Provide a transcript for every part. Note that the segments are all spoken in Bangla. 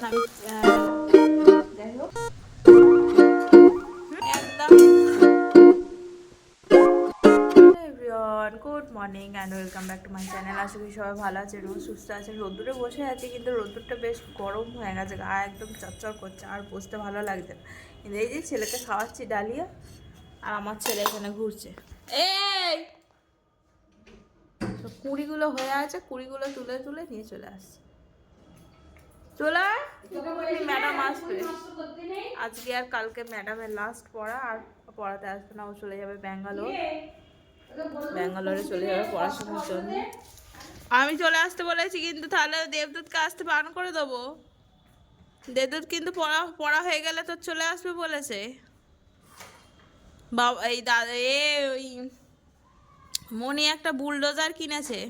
কারণ আমি যাই হোক একদম। Everyone, good morning and welcome back to my channel. আশা করি সবাই ভালো আছেন এবং সুস্থ আছেন। রোদ্দুরে বসে আছি, কিন্তু রোদ্দুরটা বেশ গরম হয়ে গেছে, গা একদম চচ্চর করছে, আর বসতে ভালো লাগছে না। কিন্তু এই যে ছেলেকে খাওয়াচ্ছি ডালিয়া, আর আমার ছেলে এখানে ঘুরছে। এই কুড়িগুলো হয়ে আছে, কুড়িগুলো তুলে তুলে নিয়ে চলে আসছে। চলে ম্যাডাম আসবে আজকে আর কালকে, ম্যাডামের লাস্ট পড়া, আর পড়াতে আসবে না। ও চলে যাবে ব্যাঙ্গালোর, ব্যাঙ্গালোরে চলে যাবে পড়াশোনার জন্য। আমি চলে আসতে বলেছি, কিন্তু তাহলে দেবদূতকে আসতে বারণ করে দেবো। দেবদূত কিন্তু পড়া পড়া হয়ে গেলে তো চলে আসবে বলেছে। বাবা এই দাদা ওই মনি একটা বুলডোজার কিনেছে,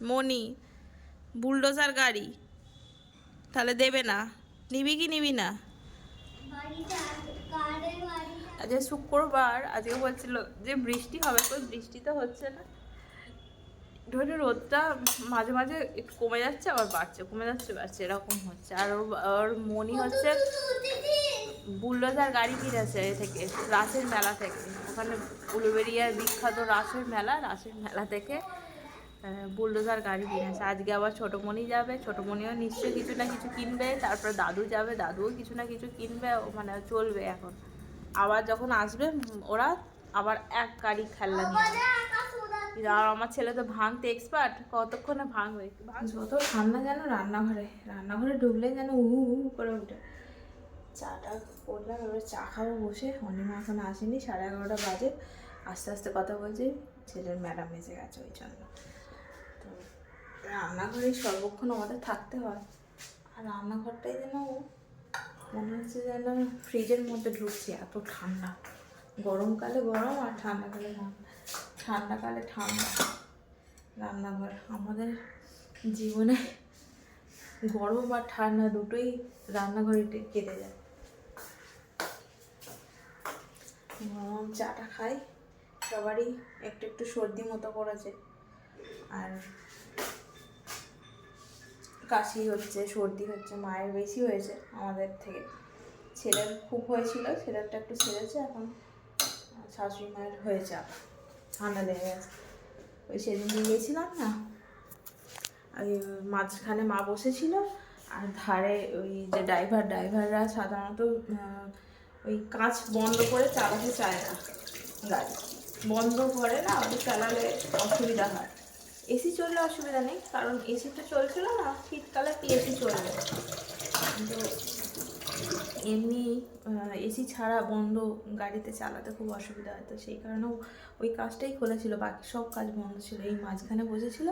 মনি বুলডোজার গাড়ি, তাহলে দেবে না? নিবি কি নিবি না? আজকে শুক্রবার, আজকে বলছিল যে বৃষ্টি হবে, কই বৃষ্টি তো হচ্ছে না। ধরে রোদটা মাঝে মাঝে একটু কমে যাচ্ছে, আবার বাড়ছে, কমে যাচ্ছে বাড়ছে, এরকম হচ্ছে। আর ওর মনি হচ্ছে বুলডোজার গাড়ি কিনেছে এ থেকে, রাসের মেলা থেকে। ওখানে উলুবেড়িয়ার বিখ্যাত রাসের মেলা, রাসের মেলা থেকে বুলডোজার গাড়ি কিনেছে। আজকে আবার ছোটোমণি যাবে, ছোটোমণিও নিশ্চয়ই কিছু না কিছু কিনবে। তারপর দাদু যাবে, দাদুও কিছু না কিছু কিনবে, মানে চলবে এখন। আবার যখন আসবে ওরা, আবার এক গাড়ি খেলনা নিয়ে। আর আমার ছেলে তো ভাঙতে এক্সপার্ট, কতক্ষণে ভাঙবে। যত ঠান্ডা যেন রান্নাঘরে, রান্নাঘরে ঢুকলে যেন উহু উহু করে উঠে। চাটা করলাম, এবার চা খাবো বসে। অনিমা এখন আসেনি, 11:30 বাজে। আস্তে আস্তে কথা বলছি, ছেলের ম্যাডাম এসে গেছে ওই জন্য। তো রান্নাঘরেই সর্বক্ষণ আমাদের থাকতে হয়। আর রান্নাঘরটাই যেন মনে হচ্ছে যেন ফ্রিজের মধ্যে ঢুকছি, এত ঠান্ডা। গরমকালে গরম আর ঠান্ডাকালে ঠান্ডা, ঠান্ডাকালে ঠান্ডা। রান্নাঘর আমাদের জীবনে গরম আর ঠান্ডা দুটোই রান্নাঘরে কেটে যায়। গরম চাটা খাই, সবারই একটু একটু সর্দি মতো করেছে, আর কাশি হচ্ছে, সর্দি হচ্ছে। মায়ের বেশি হয়েছে আমাদের থেকে, ছেলের খুব হয়েছিল, ছেলেরটা একটু সেরেছে, এখন শাশুড়ি মায়ের হয়েছে, আবার ঠান্ডা লেগে গেছে। ওই সেদিন নিয়ে গিয়েছিলাম না, ওই মাঝখানে মা বসেছিল, আর ধারে ওই যে ড্রাইভাররা সাধারণত ওই কাঁচ বন্ধ করে চালাতে চায় না, গাড়ি বন্ধ করে না, ওদের চালালে অসুবিধা হয়। এসি চললে অসুবিধা নেই, কারণ এসি তো চলছিল না, শীতকালে কি এসি চলবে। কিন্তু এমনি এসি ছাড়া বন্ধ গাড়িতে চালাতে খুব অসুবিধা হয়। তো সেই কারণেও ওই কাজটাই খোলা ছিল, বাকি সব কাজ বন্ধ ছিল। এই মাঝখানে বসেছিল,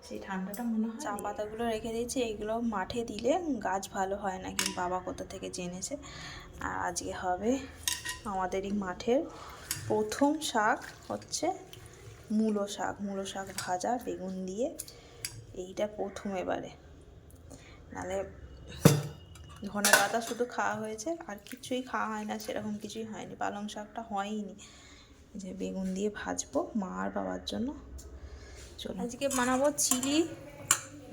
সেই ঠান্ডাটা মনে হয়। চা পাতাগুলো রেখে দিয়েছি, এইগুলো মাঠে দিলে গাছ ভালো হয় না, কিন্তু বাবা কোথা থেকে জেনেছে। আর আজকে হবে আমাদেরই মাঠের প্রথম শাক, হচ্ছে মূলো শাক। মূলো শাক ভাজা বেগুন দিয়ে, এইটা প্রথম এবারে। নাহলে ধনে পাতা শুধু খাওয়া হয়েছে, আর কিছুই খাওয়া হয় না, সেরকম কিছুই হয়নি। পালং শাকটা হয়নি। যে বেগুন দিয়ে ভাজবো মা আর বাবার জন্য। চলো আজকে বানাবো চিলি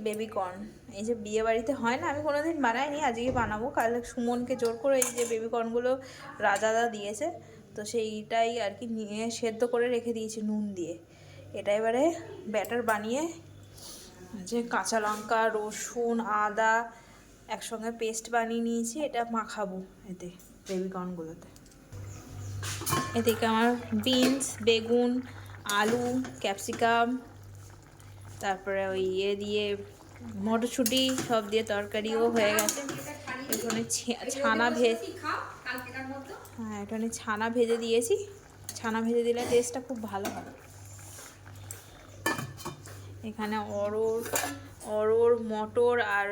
বেবিকর্ন। এই যে বিয়ে বাড়িতে হয় না, আমি কোনোদিন বানাইনি, আজকে বানাবো। কাল সুমনকে জোর করে এই যে বেবিকর্নগুলো রাজাদা দিয়েছে, তো সেইটাই আর কি নিয়ে সেদ্ধ করে রেখে দিয়েছি নুন দিয়ে। এটা এবারে ব্যাটার বানিয়ে, যে কাঁচা লঙ্কা, রসুন, আদা একসঙ্গে পেস্ট বানিয়ে নিয়েছি, এটা মাখাবো এতে বেবিকর্নগুলোতে। এদিকে আমার বিনস, বেগুন, আলু, ক্যাপসিকাম, তারপরে ওই দিয়ে মটরশুঁটি সব দিয়ে তরকারিও হয়ে গেছে। এখানে ছানা হ্যাঁ, এখানে ছানা ভেজে দিয়েছি। ছানা ভেজে দিলে টেস্টটা খুব ভালো হয়। এখানে অড়র, মটর আর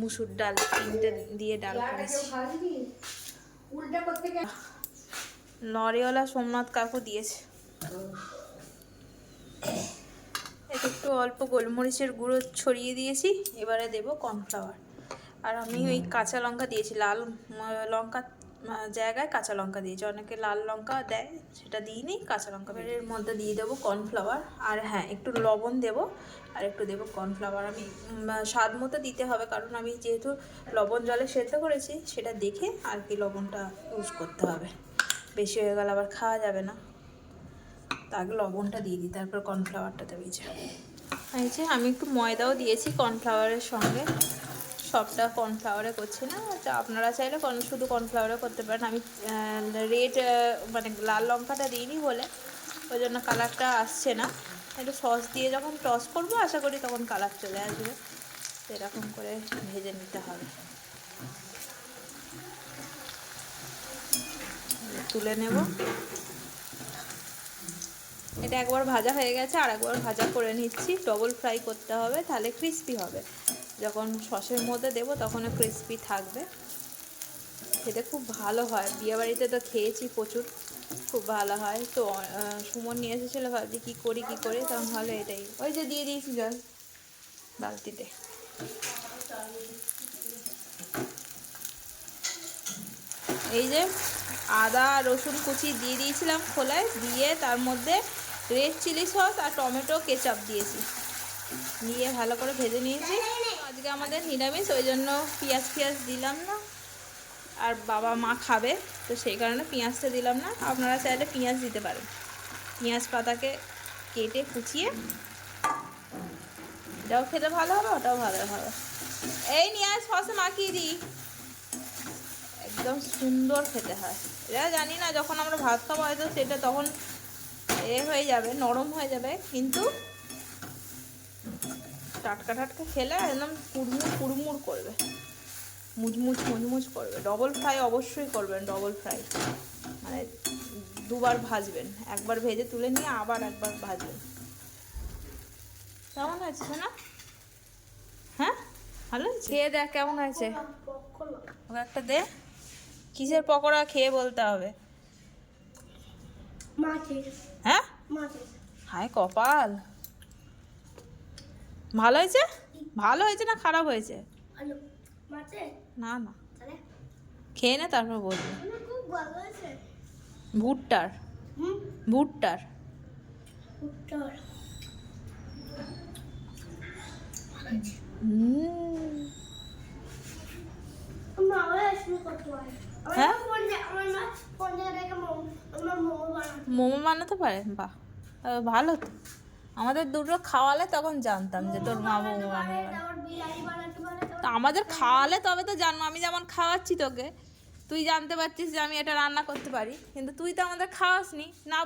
মুসুর ডাল, তিনটে দিয়ে ডাল করেছি। লরিওয়ালা সোমনাথ কাকু দিয়েছে। এতে একটু অল্প গোলমরিচের গুঁড়ো ছড়িয়ে দিয়েছি, এবারে দেব কর্নফ্লাওয়ার। আর আমি ওই কাঁচা লঙ্কা দিয়েছি, লাল লঙ্কা জায়গায় কাঁচা লঙ্কা দিয়েছি, অনেকে লাল লঙ্কা দেয়, সেটা দিইনি, কাঁচা লঙ্কা। এর মধ্যে দিয়ে দেবো কর্নফ্লাওয়ার, আর হ্যাঁ একটু লবণ দেবো, আর একটু দেবো কর্নফ্লাওয়ার। আমি স্বাদ মতো দিতে হবে, কারণ আমি যেহেতু লবণ জলে সেদ্ধ করেছি সেটা দেখে আর কি লবণটা ইউজ করতে হবে। বেশি হয়ে গেলে আবার খাওয়া যাবে না, তার আগে লবণটা দিয়ে দিই, তারপর কর্নফ্লাওয়ারটা দেবে। এই যে আমি একটু ময়দাও দিয়েছি কর্নফ্লাওয়ারের সঙ্গে, সবটা কর্নফ্লাওয়ারে করছি না, আপনারা চাইলে শুধু কর্নফ্লাওয়ারে করতে পারেন। আমি রেড মানে লাল লঙ্কাটা দিইনি বলে ওই জন্য কালারটা আসছে না। একটু সস দিয়ে যখন টস করবো আশা করি তখন কালার চলে আসবে। এরকম করে ভেজে নিতে হবে, তুলে নেব। এটা একবার ভাজা হয়ে গেছে, আর একবার ভাজা করে নিচ্ছি, ডবল ফ্রাই করতে হবে, তাহলে ক্রিস্পি হবে। যখন সসের মধ্যে দেবো তখনও ক্রিস্পি থাকবে, খেতে খুব ভালো হয়। বিয়েবাড়িতে তো খেয়েছি প্রচুর, খুব ভালো হয়। তো সুমন নিয়ে এসেছিলো, ভাবছি কী করি তখন ভালো এটাই। ওই যে দিয়ে দিয়েছি জল বালতিতে। এই যে আদা রসুন কুচি দিয়ে দিয়েছিলাম খোলায়, দিয়ে তার মধ্যে রেড চিলি সস আর টমেটো কেচাপ দিয়েছি, দিয়ে ভালো করে ভেজে নিয়েছি। আজকে আমাদের নিরামিষ, ওই জন্য পেঁয়াজ দিলাম না, আর বাবা মা খাবে তো সেই কারণে পেঁয়াজটা দিলাম না। আপনারা চাইলে পেঁয়াজ দিতে পারেন, পেঁয়াজ পাতাকে কেটে কুচিয়ে, এটাও খেতে ভালো হবে, ওটাও ভালো হবে। এই নিয়ে আয় সসে মাখিয়ে দিই, একদম সুন্দর খেতে হয়। এটা জানি না যখন আমরা ভাত খাবো হয়তো সেটা তখন হয়ে যাবে, নরম হয়ে যাবে, কিন্তু টাটকা খেলে একদম কুড়মুড় করবে, মুচমুচ করবে। ডবল ফ্রাই অবশ্যই করবেন, ডবল ফ্রাই মানে দুবার ভাজবেন, একবার ভেজে তুলে নিয়ে আবার একবার ভাজবেন। কেমন হয়েছে না? হ্যাঁ ভালো হয়েছে, খেয়ে দেখ কেমন হয়েছে। ওকে একটা দে, কিসের পকোড়া খেয়ে বলতে হবে। হ্যাঁ হায় কপাল, ভালো হয়েছে না খারাপ হয়েছে? না খেয়ে নে তারপর বলবি। ভুট্টার হ্যাঁ মোমো বানাতে পারে, বাহ ভালো তো। আমাদের দুটো খাওয়ালে তখন জানতাম যে তোর মা মোমো বানাতে পারে। তো আমাদের খাওয়ালে তবে তো জানবো, আমি যেমন খাওয়াচ্ছি তোকে, তুই জানতে পারছিস যে আমি এটা রান্না করতে পারি, কিন্তু তুই তো আমাদের খাওয়াসনি না,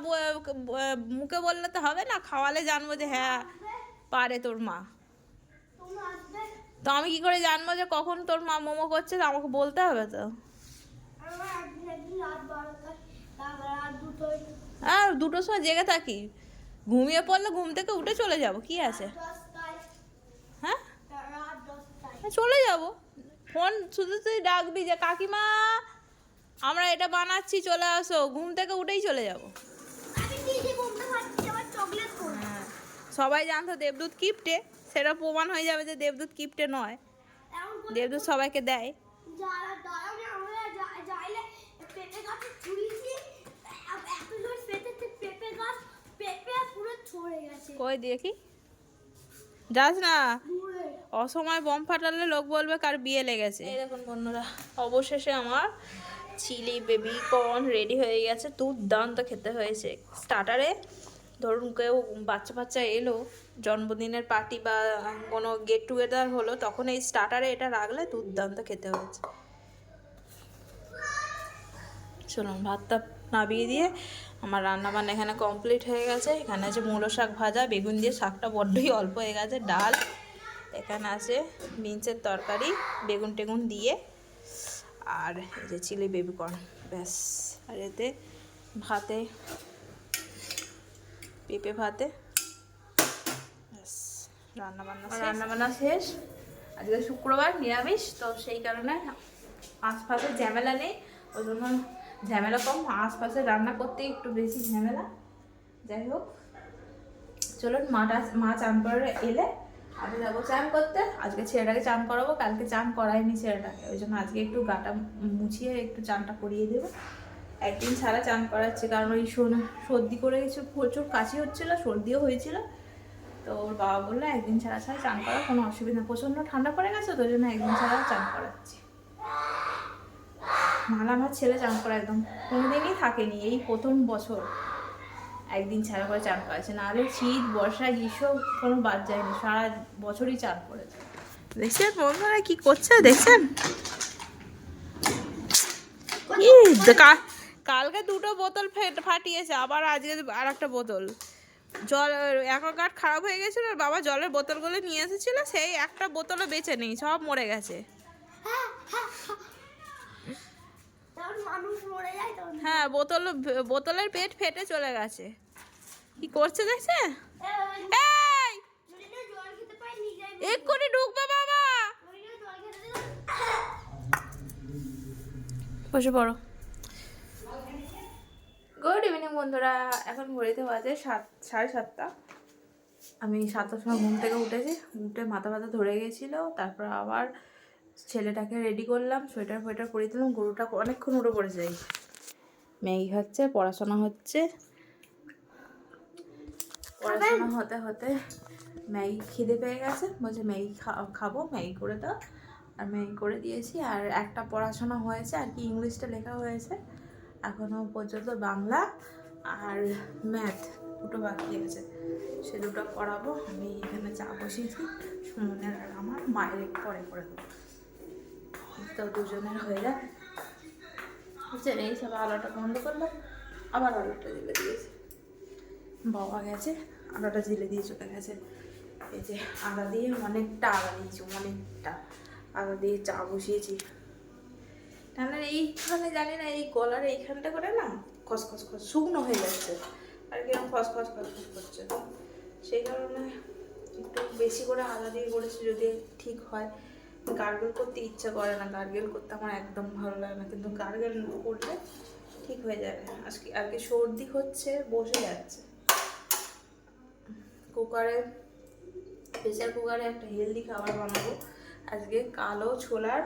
মুখে বললে তো হবে না, খাওয়ালে জানবো যে হ্যাঁ পারে তোর মা। তো আমি কি করে জানবো যে কখন তোর মা মোমো করছে, আমাকে বলতে হবে তো। হ্যাঁ 2টোর সময় জেগে থাকি, ঘুমিয়ে পড়লে ঘুম থেকে উঠে চলে যাব, কি আছে। হ্যাঁ চলে যাব, ফোন শুধু তুই ডাকবি যে কাকিমা আমরা এটা বানাচ্ছি চলে আসো, ঘুম থেকে উঠেই চলে যাব। হ্যাঁ সবাই জানতো দেবদূত কিপ্টে, সেটা প্রমাণ হয়ে যাবে যে দেবদূত কিপ্টে নয়, দেবদূত সবাইকে দেয়। কই দেখি, যাস না, অসময় বম ফাটালে লোক বলবে কার বিয়ে লেগেছে। এই দেখুন বন্ধুরা, অবশেষে আমার চিলি বেবি কর্ন রেডি হয়ে গেছে, দুর্দান্ত খেতে হয়েছে। স্টার্টারে ধরুন কেউ বাচ্চা এলো, জন্মদিনের পার্টি বা কোনো গেট টুগেদার হলো, তখন এই স্টার্টারে এটা রাখলে দুর্দান্ত খেতে হয়েছে। চলুন ভাতটা নামিয়ে দিয়ে আমার রান্নাবান্না এখানে কমপ্লিট হয়ে গেছে। এখানে আছে মূলো শাক ভাজা, বেগুন দিয়ে, শাকটা বড্ডই অল্প হয়ে গেছে, ডাল, এখানে আছে বিনসের তরকারি বেগুন টেগুন দিয়ে, আর এই যে চিলি বেবি কর্ন, ব্যাস। আর এতে ভাতে পেঁপে ভাতে, ব্যাস রান্নাবান্না শেষ। আজকে শুক্রবার নিরামিষ, তো সেই কারণে আশপাশে ঝামেলা নেই, ওই জন্য ঝামেলা কম, আশপাশে রান্না করতে একটু বেশি ঝামেলা। যাই হোক চলুন মা চান করে এলে আমি যাবো চান করতে, আজকে ছেলেটাকে চান করাবো, কালকে চান করাইনি ছেলেটাকে, ওই জন্য আজকে একটু গাটা মুছিয়ে একটু চানটা করিয়ে দেবো। একদিন ছাড়া চান করাচ্ছি, কারণ ওই সর্দি করে গেছে, প্রচুর কাশি হচ্ছিলো, সর্দিও হয়েছিল। তো ওর বাবা বললো একদিন ছাড়া ছাড়া চান করা কোনো অসুবিধা, প্রচণ্ড ঠান্ডা পড়ে গেছে তো ওই জন্য একদিন ছাড়া চান করাচ্ছি। নাহলে আমার ছেলে চান করা একদম কোনোদিনই থাকেনি, এই প্রথম বছর একদিন ছাড়া করে চান করেছে, নাহলে শীত বর্ষা গ্রীষ্ম কোনো বাদ যায়নি, সারা বছরই চান করেছে। দেখছেন বন্ধুরা কি করছে, দেখছেন? কালকে 2টো বোতল ফাটিয়েছে, আবার আজকে আর একটা বোতল জল, অ্যাকোয়াগার্ড খারাপ হয়ে গেছিল, বাবা জলের বোতলগুলো নিয়ে এসেছিল, সেই একটা বোতলও বেঁচে নেই, সব মরে গেছে। হ্যাঁ, বোতলের পেট ফেটে চলে গেছে। কি করছে দেখছে? এই এক্ষুনি ঢুকবে বাবা, বসে পড়ো। গুড ইভিনিং বন্ধুরা, এখন ঘড়িতে বাজে 7:30। আমি 7টার সময় ঘুম থেকে উঠেছি, উঠে মাথা ব্যথা ধরে গেছিলো, তারপর আবার ছেলেটাকে রেডি করলাম, সোয়েটার ফোয়েটার পরিয়ে দিলাম, গরুটা অনেকক্ষণ উঠে পড়ে যাই, ম্যাগি খাচ্ছে, পড়াশোনা হচ্ছে, পড়াশোনা হতে হতে ম্যাগি খিদে পেয়ে গেছে, বলছে ম্যাগি খাবো, ম্যাগি করে দাও, আর ম্যাগি করে দিয়েছি। আর একটা পড়াশোনা হয়েছে আর কি, ইংলিশটা লেখা হয়েছে, এখনও পর্যন্ত বাংলা আর ম্যাথ 2টো বাকি আছে, সে 2টো করাবো। আমি এখানে চা বসিয়েছি, সুমনের আর আমার, মায়ের পরে করে দেবো, তো দুজনের হয়ে যাবে। বুঝছেন, এই সব আলোটা বন্ধ করলাম, আবার আলোটা জ্বেলে দিয়েছে, বাবা গেছে আলোটা জ্বেলে দিয়ে চলে গেছে। এই যে আদা দিয়ে অনেকটা আদা দিয়েছি, অনেকটা আদা দিয়ে চা বসিয়েছি। তাহলে এইখানে জানি না, এই গলার এইখানটা করে না খসখস শুকনো হয়ে যাচ্ছে, আর কিরকম খসখস করছে, সেই কারণে একটু বেশি করে আদা দিয়ে করেছি, যদি ঠিক হয়। গার্গেল করতে ইচ্ছা করে না, গার্গেল করতে আমার একদম ভালো লাগে না, কিন্তু গার্গেল করলে ঠিক হয়ে যাবে। আজকে আর কি সর্দি হচ্ছে, বসে যাচ্ছে। প্রেসার কুকারে একটা হেলদি খাবার বানাবো আজকে, কালো ছোলার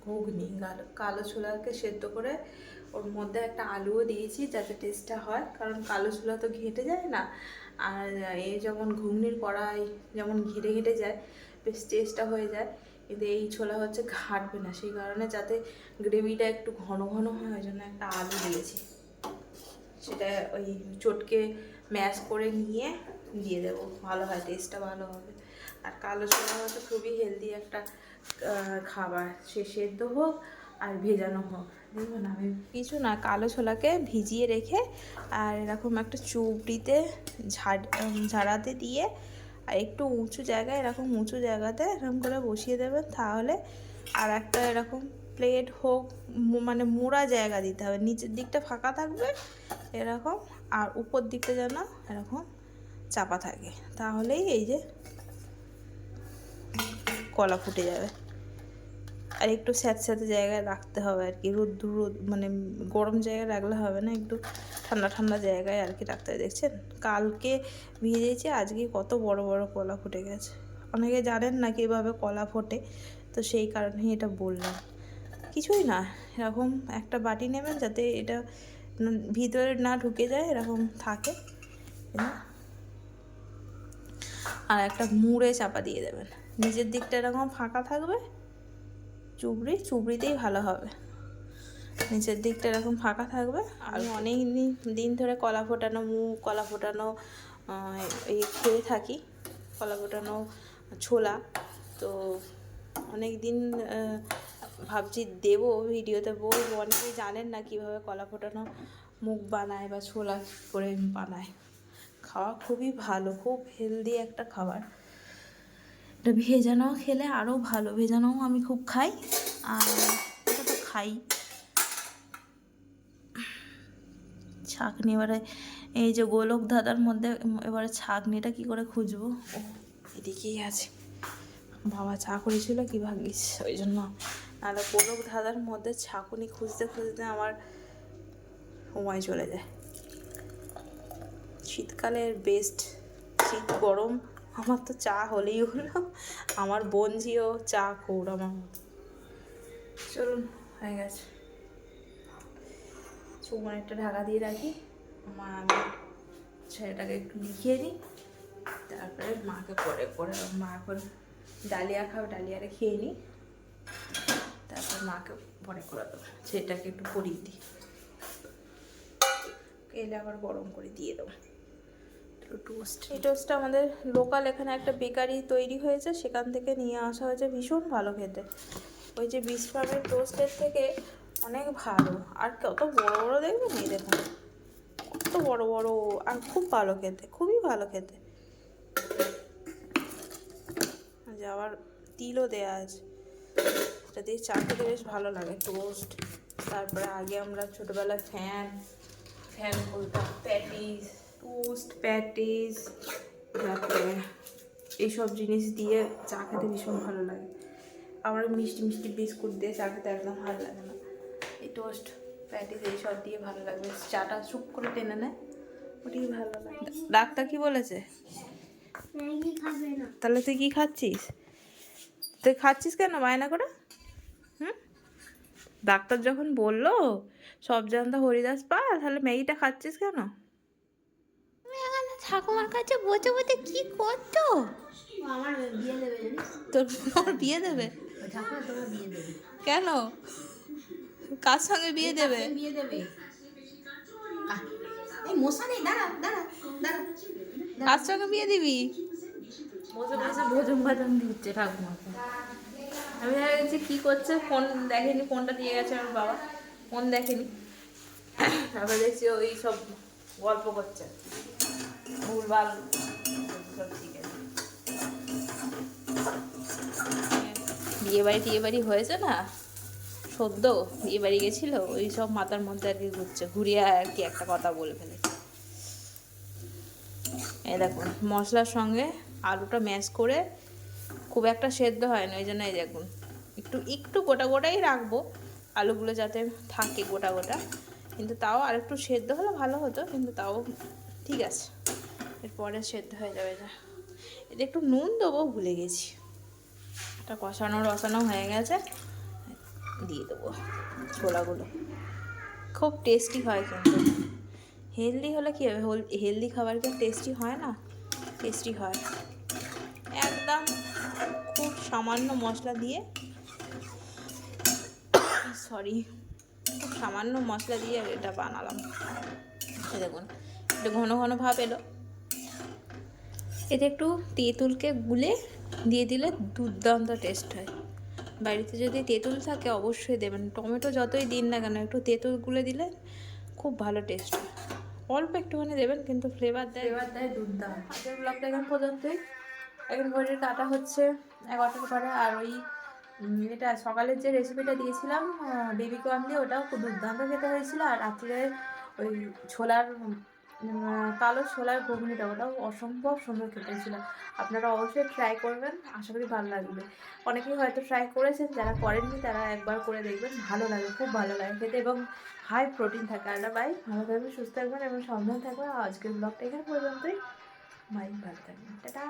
ঘুগনি। কালো ছোলাকে সেদ্ধ করে ওর মধ্যে একটা আলুও দিয়েছি যাতে টেস্টটা হয়, কারণ কালো ছোলা তো ঘেঁটে যায় না, আর এই যেমন ঘুগনির কড়াই যেমন ঘেটে যায়, বেশ টেস্টটা হয়ে যায়, কিন্তু এই ছোলা হচ্ছে ঘাটবে না, সেই কারণে যাতে গ্রেভিটা একটু ঘন ঘন হয়, ওই জন্য একটা আলু দিয়েছি, সেটা ওই চটকে ম্যাশ করে নিয়ে দিয়ে দেবো, ভালো হয়, টেস্টটা ভালো হবে। আর কালো ছোলা হচ্ছে খুবই হেলদি একটা খাবার, সে সেদ্ধ হোক আর ভেজানো হোক। দেখুন আমি কিছু না, কালো ছোলাকে ভিজিয়ে রেখে আর এরকম একটা চুবড়িতে ঝাড়াতে দিয়ে আর একটু উঁচু জায়গায়, এরকম উঁচু জায়গাতে এরকম করে বসিয়ে দেবেন, তাহলে আর একটা এরকম প্লেট হোক, মানে মোড়া জায়গা দিতে হবে, নিচের দিকটা ফাঁকা থাকবে এরকম, আর উপর দিকটা যেন এরকম চাপা থাকে, তাহলেই এই যে কলা ফুটে যাবে। আর একটু স্যাঁতস্যাঁতে জায়গায় রাখতে হবে আর কি, রোদ মানে গরম জায়গায় রাখলে হবে না, একটু ঠান্ডা ঠান্ডা জায়গায় আর কি রাখতে হবে। দেখছেন কালকে ভিজেছি, আজকে কত বড় বড় কলা ফুটে গেছে। অনেকে জানেন না কীভাবে কলা ফোটে, তো সেই কারণেই এটা বললাম। কিছুই না, এরকম একটা বাটি নেবেন যাতে এটা ভিতরে না ঢুকে যায়, এরকম থাকে, আর একটা মুড়ে চাপা দিয়ে দেবেন, নিচের দিকটা এরকম ফাঁকা থাকবে, চুবড়িতেই ভালো হবে, নিচের দিকটা এরকম ফাঁকা থাকবে। আর অনেক দিন ধরে কলা ফোটানো মুগ, কলা ফোটানো এই খেয়ে থাকি, কলা ফোটানো ছোলা, তো অনেক দিন ভাবছি দেবো ভিডিওতে, বলবো, অনেকেই জানেন না কীভাবে কলা ফোটানো মুগ বানায় বা ছোলা করে বানায়। খাওয়া খুবই ভালো, খুব হেলদি একটা খাবার, এটা ভেজানো খেলে আরও ভালো, ভেজানোও আমি খুব খাই, আর এটা তো খাই। ছাঁকনি এবারে এই যে গোলক ধাঁধার মধ্যে এবারে ছাঁকনিটা কি করে খুঁজবো, ও এদিকেই আছে, বাবা চা করেছিল কি ভাগিস, ওই জন্য, নাহলে গোলক ধাঁধার মধ্যে ছাঁকুনি খুঁজতে খুঁজতে আমার সময় চলে যায়। শীতকালের বেস্ট, শীত গরম আমার তো চা হলেই হলো, আমার বোনঝিও চা খোর আমার মতো। চলুন, হয়ে গেছে। চুমন একটা ঢাকা দিয়ে রাখি, আমি ছেলেটাকে একটু লিখিয়ে দিই, তারপরে মাকে পরে করে, মা এখন ডালিয়া খাবে, ডালিয়ারে খেয়ে নিই, তারপর মাকে পরে করে দেবো, ছেলেটাকে একটু পরিয়ে দিই, এলে আবার গরম করে দিয়ে দেবো টোস্ট। এই টোস্টটা আমাদের লোকাল এখানে একটা বেকারি তৈরি হয়েছে, সেখান থেকে নিয়ে আসা হয়েছে, ভীষণ ভালো খেতে। ওই যে বিশ গ্রামের টোস্টের থেকে অনেক ভালো, আর কত বড় বড় দেখবেন, এই দেখুন কত বড় বড়, আর খুব ভালো খেতে, খুবই ভালো খেতে। যে আবার তিলও দেওয়া আছে, এটা দিয়ে চা খেতে বেশ ভালো লাগে, টোস্ট। তারপরে আগে আমরা ছোটোবেলায় ফ্যান বলতাম, প্যাটিস, টোস্ট প্যাটিস, তারপরে এইসব জিনিস দিয়ে চা খেতে ভীষণ ভালো লাগে। আমার মিষ্টি মিষ্টি বিস্কুট দিয়ে চা খেতে একদম ভালো লাগে না, এই টোস্ট প্যাটিস এইসব দিয়ে ভালো লাগবে, চাটা চুপ করে টেনে নেয়, ওটাই ভালো লাগে। ডাক্তার কি বলেছে? তাহলে তুই কি খাচ্ছিস? তুই খাচ্ছিস কেন বায়না করে? হুম, ডাক্তার যখন বললো সব জানতা হরিদাস পাল, তাহলে ম্যাগিটা খাচ্ছিস কেন? ঠাকুমার কাছে বসে বসে কি করছো? আমার বিয়ে দেবে জানিস? তোর বিয়ে দেবে? ঠাকুমা তোমার বিয়ে দেবে। কেন? কার সঙ্গে বিয়ে দেবে? বিয়ে দেবে। এই মশা নেই, দাঁড়া দাঁড়া দাঁড়া। কার সঙ্গে বিয়ে দিবি? বসে বসে ভোজন ভাজন দিচ্ছে ঠাকুমাকে। আমি ভেবেছি কি করছে, ফোন দেখেনি, ফোনটা দিয়ে গেছে আমার বাবা, ফোন দেখেনি, তারপরে দেখছি ওই সব গল্প করছে ভুলভাল সব। ঠিক আছে, বিয়ে বাড়ি হয়েছে না সদ্য, বিয়ে বাড়ি গেছিলো, ওই সব মাথার মধ্যে আর কি ঘুরছে, ঘুরিয়ে আর কি একটা কথা বলে ফেলেছে। এই দেখুন মশলার সঙ্গে আলুটা ম্যাশ করে, খুব একটা সেদ্ধ হয় না, ওই জন্য এই দেখুন একটু একটু গোটা গোটাই রাখবো, আলুগুলো যাতে থাকে গোটা গোটা, কিন্তু তাও আর একটু সেদ্ধ হলে ভালো হতো, কিন্তু তাও ঠিক আছে, এরপরে সেদ্ধ হয়ে যাবে। যা এটা একটু নুন দেবো, ভুলে গেছি, এটা কষানো হয়ে গেছে, দিয়ে দেবো ছোলাগুলো। খুব টেস্টি হয়, কিন্তু হেলদি হলে কী হবে, হেলদি খাবার কি টেস্টি হয় না? টেস্টি হয়। একদম খুব সামান্য মশলা দিয়ে, খুব সামান্য মশলা দিয়ে এটা বানালাম। দেখুন একটু ঘন ঘন ভাব এলো, এতে একটু তেঁতুলকে গুলে দিয়ে দিলে দুর্দান্ত টেস্ট হয়। বাড়িতে যদি তেঁতুল থাকে অবশ্যই দেবেন, টমেটো যতই দিন না কেন একটু তেঁতুল গুলে দিলে খুব ভালো টেস্ট হয়। অল্প একটুখানি দেবেন, কিন্তু ফ্লেভার দেয় দুর্দান্ত। আজকের ব্লগটা এখন পর্যন্তই। এখন ঘড়ির কাটা হচ্ছে 11টার পরে, আর ওই এটা সকালের যে রেসিপিটা দিয়েছিলাম বেবিকর্ন দিয়ে, ওটাও খুব দুর্দান্ত খেতে হয়েছিল। আর রাত্রে ওই ছোলার কালো ছোলার ঘুগনিটা, ওটাও অসম্ভব সুন্দর খেতে হয়েছিল। আপনারা অবশ্যই ট্রাই করবেন, আশা করি ভালো লাগবে। অনেকেই হয়তো ট্রাই করেছেন, যারা করেননি তারা একবার করে দেখবেন, ভালো লাগে, খুব ভালো লাগে খেতে, এবং হাই প্রোটিন থাকে। আর বাই, ভালো থাকবেন, সুস্থ থাকবেন এবং সাবধান থাকবেন। আজকের ব্লগটা এখানে পর্যন্তই। বাই, ভালো থাকবেন, টাটা।